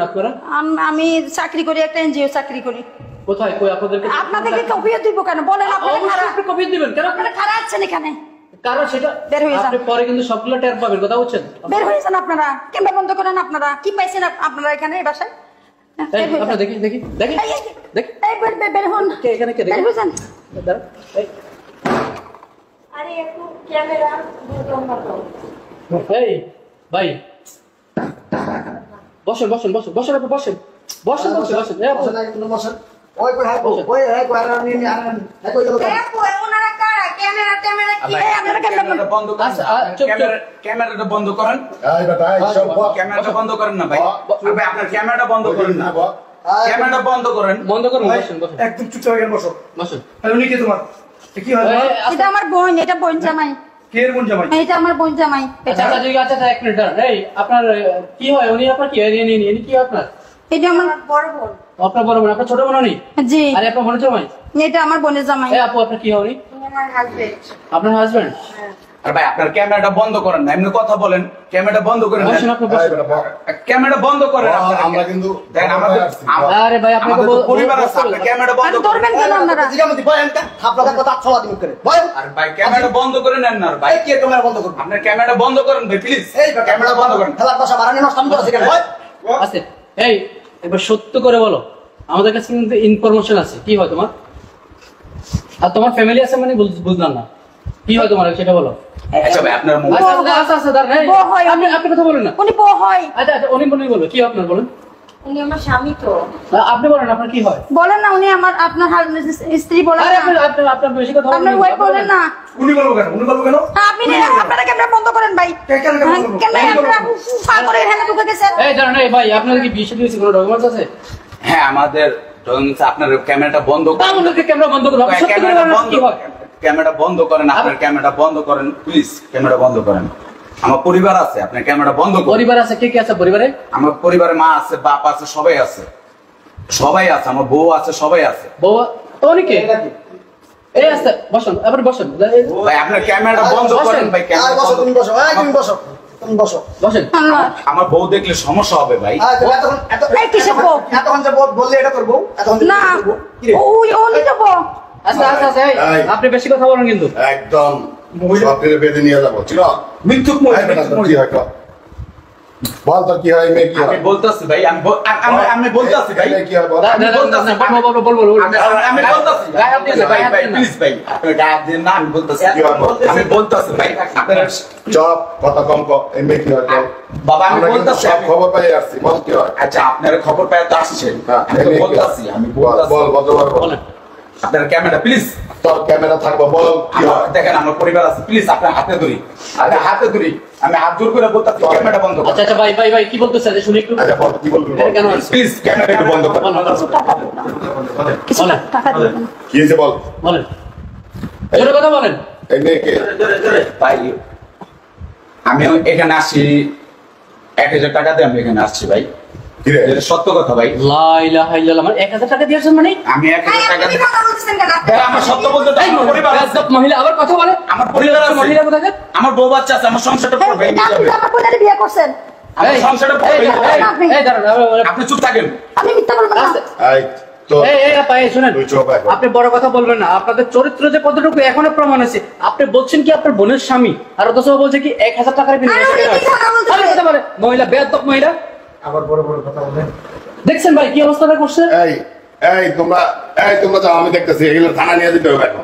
আপনারা? আমি চাকরি করি, একটা এনজিও চাকরি করি। কোথায় কই আপনাদেরকে? আপনাদেরকে কপি দিব কেন বলেন? আপনি কপি দিবেন কেন? আপনারা খারাপ আছেন এখানে। কারণ সেটা বের হয়ে যান। আপনি পরে কিন্তু সবগুলো টের পাবেন, কথা বুঝছেন? বের হয়ে যান আপনারা। ক্যামেরা বন্ধ করেন। আপনারা কি পাইছেন আপনারা এখানে এই বাসায়? এই আপনারা দেখি দেখি দেখি দেখি এই বের হন। কে এখানে কে দেখি? বের হয়ে যান। দাঁড়া এই আরে একটু ক্যামেরা বন্ধ করো। এই ভাই বসেন বসেন বসেন বসেন আপনি বসেন বসেন বসেন বসেন এই আপনি বসেন ওই কই হাই ওই হাই কই আর নি আর হাই কই গেল এই ওনারা কারা? ক্যামেরা কি? এই আপনারা ক্যামেরা বন্ধ করেন। ক্যামেরাটা বন্ধ করেন। এই বেটা এই সব ক্যামেরাটা বন্ধ করেন না ভাই। ভাই আপনার ক্যামেরাটা বন্ধ করেন না। ক্যামেরাটা বন্ধ করেন। বন্ধ করুন। বসেন বসেন একদম চুপচাপ হয়ে বসো। বসেন। আরে উনি কে তোমার? কি হয়? এটা আমার বোন, এটা বোন জামাই। কে এর বোন জামাই? এটা আমার বোন জামাই। আচ্ছা আচ্ছা এক মিনিট দাঁড়ান। এই আপনার কি হয়? উনি আপনার কি হয়? ইনি কি আপনার? এটা আমার বড় বোন। আপনার বড় বোন? আপনার ছোট বোন উনি? জি। আরে আপনার বোনের জামাই? এটা আমার বোনের জামাই। এই আপু আপনার কি হয় উনি? আমার হাজবেন্ড। আপনার হাজবেন্ড? আর ভাই আপনার ক্যামেরাটা বন্ধ করেন না। এমনি কথা বলেন। ক্যামেরাটা বন্ধ করেন। বসেন আপনি এই বসেন। বেটা ক্যামেরাটা বন্ধ করেন। আমরা কিন্তু দেখেন আরে ভাই আপনাকে আমাদের তো পরিবার আছে। আপনার ক্যামেরাটা বন্ধ আর করেন। ধরবেন কেন আপনারা? জিগামতি বয় এনকা থাপলা কথা ছলা দিন করে বয় আর ভাই ক্যামেরাটা বন্ধ করে নেন না ভাই। ভাই কে ক্যামেরা বন্ধ করবে? আপনার ক্যামেরাটা বন্ধ করেন ভাই প্লিজ। এই ক্যামেরাটা বন্ধ করেন। খেলার ভাষা বাড়ানো নষ্ট আমি করছি কেন বয় আছে। এই একবার সত্য করে বলো, আমাদের কাছে কিন্তু ইনফরমেশন আছে। কি হয় তোমার? আর তোমার ফ্যামিলি আছে মানে বুঝলাম না। কি হয় তোমার সেটা বলো। আচ্ছা ভাই আপনার মোবাইল আচ্ছা দাঁড়ান। এই, বউ হয় আপনি আপনি কথা বলেন না। উনি বউ হয়। আচ্ছা উনি বলো কি আপনার বলেন। উনি আমার স্বামী তো। আপনি বলেন আপনার কি হয়? বলেন না, উনি আমার আপনার স্ত্রী বলেন আরে না। আপনার বেশি কথা বলেন। আপনার ওয়াইফ বলেন না। উনি বলবো কেন? উনি বলবো কেন? আপনি আপনারা ক্যামেরা বন্ধ করেন ভাই। কেন বলবো? ক্যামেরা আপনারা ফাল করে এখানে ঢুকে গেছেন। এই দাঁড়ান। এই ভাই আপনাদের কি বিয়ে দিয়েছে কোনো ডকুমেন্টস আছে? হ্যাঁ আমাদের আপনার ক্যামেরাটা বন্ধ করেন। আমাদেরকে ক্যামেরা বন্ধ করো। আপনি সত্য করে বলেন কি হয়? ক্যামেরাটা বন্ধ করেন। আপনার ক্যামেরাটা বন্ধ করেন প্লিজ। ক্যামেরা বন্ধ করেন। আমার পরিবার আছে। আপনার ক্যামেরাটা বন্ধ করেন। পরিবার আছে? কে কে আছে পরিবারে? আমার পরিবারে মা আছে, বাপ আছে, সবাই আছে। সবাই আছে। আমার বউ আছে, সবাই আছে। বউ তো উনি কে? এই আছে বসুন। আবার বসুন। ভাই আপনার ক্যামেরাটা বন্ধ করেন ভাই। আর ক্যামেরা বসো বন্ধ তুমি বসো এই তুমি বসো তুমি বসো বসেন। আল্লাহ। আমার বউ দেখলে সমস্যা হবে ভাই। এই কিসের বউ? এতক্ষণ যে বললে এটা করবো এতক্ষণ না কি রে উনি তো বউ। আচ্ছা এই, এই। আপনি বেশি কথা বলেন কিন্তু। একদম সবটিরে বেঁধে নিয়ে যাবো ছিল মিথ্যুক কি হয় বল তোর কি হয় মেয়ে কি আমি হয় বলতাছি ভাই। আমি বলতাছি ভাই। মেয়ে কি হয় বল আমি বলতাছি বল। আমি বলতাছি গায়ে হাত দিয়েছে, ভাই গায়ে হাত ভাই দিয়েছে না। প্লিজ ভাই আপনার গায়ে হাত দিন না। আমি বলতাছি আমি বলতাছি ভাই আপনার চপ কথা কম কর এই মেয়ে কি হয় বল বাবা আমি আমরা কিন্তু বলতাছি সব খবর পাই আসছি বল কি হয় আচ্ছা আপনার খবর পায় তো আসছেন। হ্যাঁ, আমি তো বলতাছি আমি বলতাছি বল বল বলেন। আপনার ক্যামেরা প্লিজ। তোর ক্যামেরা থাকবো বল কি হয় দেখেন আমার পরিবার আছে প্লিজ আপনার হাতে ধরি। আপনার হাতে ধরি। আমি হাত জোর করে বলতাছি ক্যামেরাটা বন্ধ করুন। আচ্ছা ভাই কি বলতেছেন শুনি একটু। আচ্ছা বল কি বলবি বল কেন আছে? প্লিজ ক্যামেরা একটু বন্ধ করুন। কিছু টাকা দিবেন। কি হয়েছে বল বলেন জোরে কথা বলেন। এই মেয়েকে ভাই আমি এখানে আসছি 1000 টাকা দিয়ে আমি এখানে আসছি ভাই। কি রে এটা সত্য কথা ভাই। লা ইলাহা ইল্লাল্লাহ। মানে 1000 টাকা দিয়েছেন মানে? আমি 1000 টাকা আপনি কথা বলতেছেন কেন? ভাই আমার সত্য বলতে তো আমার পরিবার আছে। বেয়াদব মহিলা আবার কথা বলে। আমার পরিবার আছে। মহিলা কোথায়? আমার বউ বাচ্চা আছে। আমার সংসারটা পুরো ভেঙে যাবে। আমার বোনের বিয়ে করছেন। আমার সংসারটা পুরো ভেঙে যাবে। এই দাঁড়ান। আপনি চুপ থাকেন। আমি মিথ্যা বলবো না। এই তো এই আপা এই শুনেন। তুই চুপ এখন। আপনি বড় কথা বলবেন না। আপনাদের চরিত্র যে কতটুকু এখনো প্রমাণ আছে। আপনি বলছেন কি আপনার বোনের স্বামী, আর অথচ বলছে কি 1000 টাকার বিনিময়ে আরে উনি কি কথা বলতেছে? আরে কথা বলে মহিলা, বেয়াদব মহিলা। আবার বড় বড় কথা বলেন দেখছেন ভাই কি অবস্থাটা করছে? এই তোমরা যাও আমি দেখতেছি এগুলো থানা নিয়ে দিতে হবে এখন